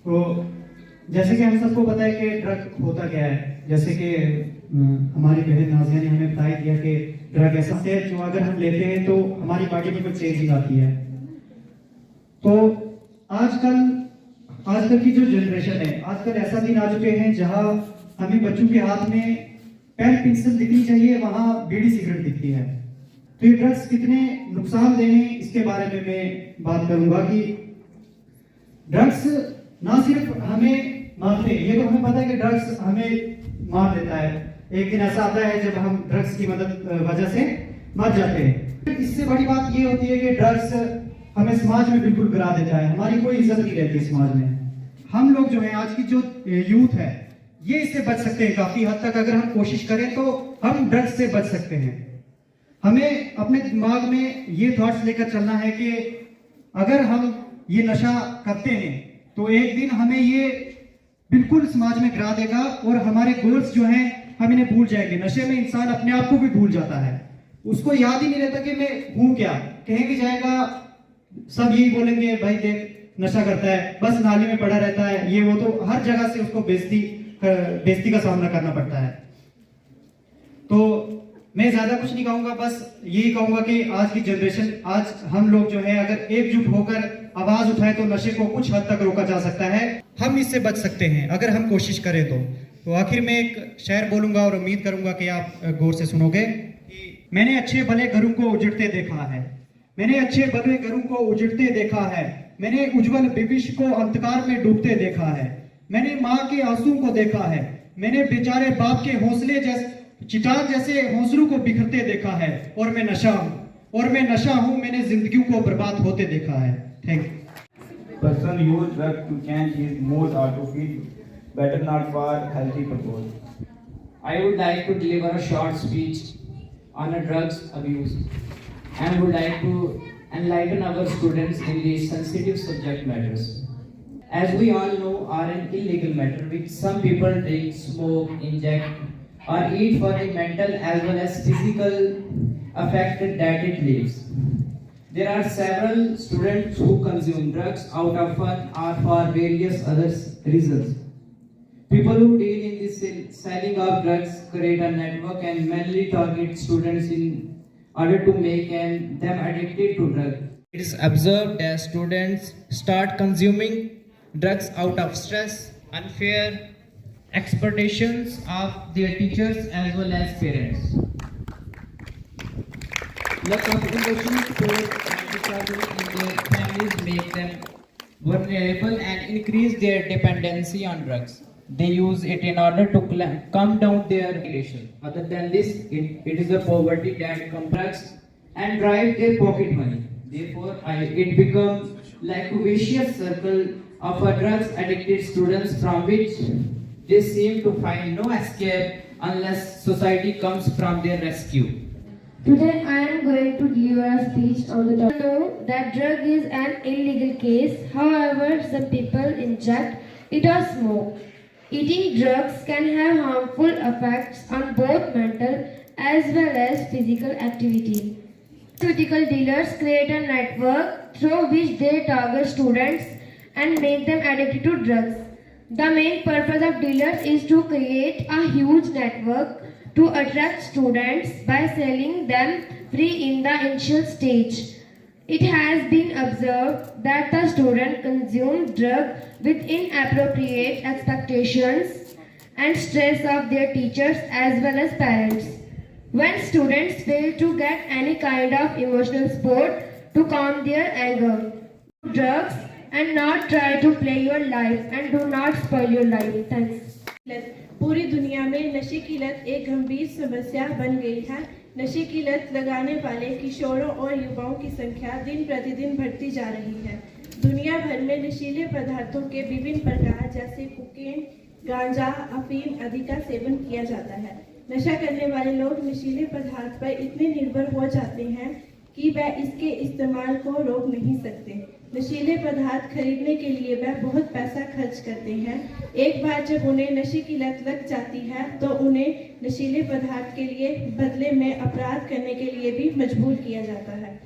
तो जैसे कि हम सबको पता है कि ड्रग होता क्या है, जैसे कि हमारी बहन नाजिया ने हमें बताया दिया कि ड्रग ऐसा है जो अगर हम लेते हैं तो हमारी बॉडी में कुछ चेंजिंग आती है। तो आजकल की जो जनरेशन है, आजकल ऐसा दिन आ चुके हैं जहां हमें बच्चों के हाथ में पेन पेंसिल दिखनी चाहिए, वहां बीड़ी सिगरेट दिखती है। तो ये ड्रग्स कितने नुकसानदेह हैं इसके बारे में मैं बात करूंगा कि ड्रग्स ना सिर्फ हमें मारते हैं, ये तो हमें पता है कि ड्रग्स हमें मार देता है। एक दिन ऐसा आता है जब हम ड्रग्स की वजह से मर जाते हैं। इससे बड़ी बात ये होती है कि ड्रग्स हमें समाज में बिल्कुल गिरा देता है, हमारी कोई इज्जत नहीं रहती समाज में। हम लोग जो है, आज की जो यूथ है, ये इससे बच सकते हैं काफी हद तक। अगर हम कोशिश करें तो हम ड्रग्स से बच सकते हैं। हमें अपने दिमाग में ये थॉट्स लेकर चलना है कि अगर हम ये नशा करते हैं तो एक दिन हमें ये बिल्कुल समाज में गिरा देगा और हमारे गोल्स जो हैं हम इन्हें भूल जाएंगे। नशे में इंसान अपने आप को भी भूल जाता है, उसको याद ही नहीं रहता कि मैं हूं क्या। कहीं भी जाएगा सब यही बोलेंगे, भाई देख नशा करता है, बस नाली में पड़ा रहता है, ये वो। तो हर जगह से उसको बेइज्जती का सामना करना पड़ता है। तो मैं ज्यादा कुछ नहीं कहूंगा, बस यही कहूंगा कि आज की जनरेशन, आज हम लोग जो है अगर एकजुट होकर आवाज उठाए तो नशे को कुछ हद तक रोका जा सकता है। हम इससे बच सकते हैं अगर हम कोशिश करें तो आखिर में एक शेर बोलूंगा और उम्मीद करूंगा कि आप गौर से सुनोगे कि मैंने अच्छे भले घरों को उजड़ते देखा है, मैंने अच्छे भले घरों को उजड़ते देखा है, मैंने उज्जवल भविष्य को अंधकार में डूबते देखा है, मैंने माँ के आंसू को देखा है, मैंने बेचारे बाप के हौसले जैसे चिटान जैसे हौसलों को बिखरते देखा है, और मैं नशा हूँ, मैंने जिंदगी को बर्बाद होते देखा है। Thank you. Person use drug to change his mood or to feel better, not for healthy purpose. I would like to deliver a short speech on a drugs abuse and would like to enlighten our students in these sensitive subject matters. As we all know, are an illegal matter which some people drink, smoke, inject, or eat for the mental as well as physical effect that it leaves. There are several students who consume drugs out of fun or for various other reasons. People who deal in the selling of drugs create a network and mainly target students in order to make them addicted to drugs. It is observed that students start consuming drugs out of stress, unfair expectations of their teachers as well as parents. Lack of emotional support and disturbance in their families make them vulnerable and increase their dependency on drugs. They use it in order to calm down their relation. Other than this, it is the poverty that compacts and drive their pocket money. Therefore, it becomes like a vicious circle of a drugs addicted students from which they seem to find no escape unless society comes from their rescue. Today I am going to deliver a speech on the topic. Know that drug is an illegal case. However, some people inject it or smoke. Eating drugs can have harmful effects on both mental as well as physical activity. Pharmaceutical dealers create a network through which they target students and make them addicted to drugs. The main purpose of dealers is to create a huge network to attract students by selling them free in the initial stage. It has been observed that the student consumes drugs with inappropriate expectations and stress of their teachers as well as parents. When students fail to get any kind of emotional support to calm their anger, drugs and not try to play your life and do not spoil your life. Thanks. पूरी दुनिया में नशे की लत एक गंभीर समस्या बन गई है। नशे की लत लगाने वाले किशोरों और युवाओं की संख्या दिन प्रतिदिन बढ़ती जा रही है। दुनिया भर में नशीले पदार्थों के विभिन्न प्रकार जैसे कोकेन, गांजा, अफीम आदि का सेवन किया जाता है। नशा करने वाले लोग नशीले पदार्थ पर इतने निर्भर हो जाते हैं कि वह इसके इस्तेमाल को रोक नहीं सकते। नशीले पदार्थ खरीदने के लिए वह बहुत पैसा खर्च करते हैं। एक बार जब उन्हें नशे की लत लग जाती है तो उन्हें नशीले पदार्थ के लिए बदले में अपराध करने के लिए भी मजबूर किया जाता है।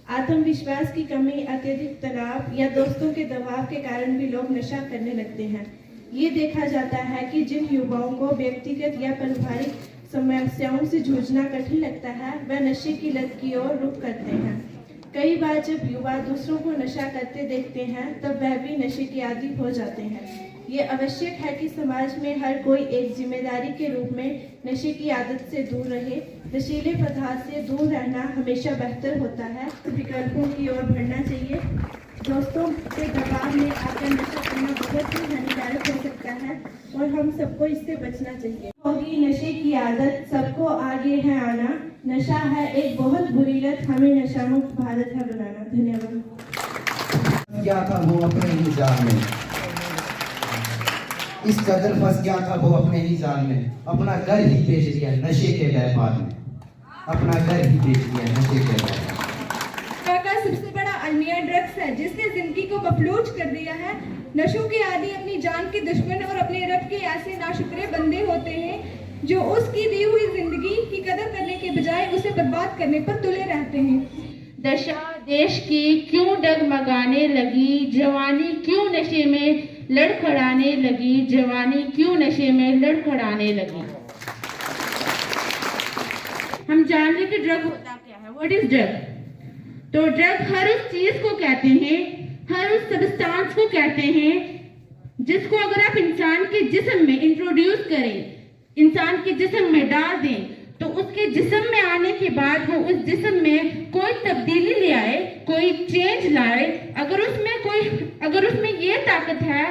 आत्मविश्वास की कमी, अत्यधिक तनाव या दोस्तों के दबाव के कारण भी लोग नशा करने लगते हैं। ये देखा जाता है कि जिन युवाओं को व्यक्तिगत या पारिवारिक समस्याओं से जूझना कठिन लगता है, वह नशे की लत की ओर रुख करते हैं। कई बार जब युवा दूसरों को नशा करते देखते हैं, तब वह भी नशे के आदी हो जाते हैं। ये आवश्यक है कि समाज में हर कोई एक जिम्मेदारी के रूप में नशे की आदत से दूर रहे। नशीले पदार्थ से दूर रहना हमेशा बेहतर होता है। विकल्पों की ओर बढ़ना चाहिए। दोस्तों के दबाव में आकर नशा करना बहुत ही हानिकारक हो सकता है और हम सबको इससे बचना चाहिए। होगी नशे की आदत, सबको आगे है आना। नशा है एक बहुत बुरी लत, हमें नशा मुक्त भारत है बनाना। धन्यवाद। गया था वो अपने ही जाल में, इस कदर फंस गया था वो अपने ही जाल में, अपना घर ही बेच दिया नशे के व्यापार में, अपना घर ही बेच दिया नशे के व्यापार में। का सबसे बड़ा अलमिया ड्रग्स है, जिसने जिंदगी को मफलूज कर दिया है। नशों के आदि अपनी जान के दुश्मन और अपने रब के ऐसे नाशुक्रे बंदे होते हैं जो उसकी दी हुई जिंदगी की कदर करने के बजाय उसे बर्बाद करने पर तुले रहते हैं। दशा देश की क्यों डगमगाने लगी, जवानी क्यों नशे में लड़खड़ाने लगी, जवानी क्यों नशे में लड़खड़ाने लगी। हम जान लें कि ड्रग होता क्या है। What is drug? तो ड्रग हर उस चीज को कहते हैं, हर उस सब्सटेंस को कहते हैं जिसको अगर आप इंसान के जिस्म में इंट्रोड्यूस करें, इंसान के जिस्म में डाल दें, तो उसके जिस्म में आने के बाद वो उस जिस्म में कोई तब्दीली ले आए, कोई चेंज लाए। अगर उसमें ये ताकत है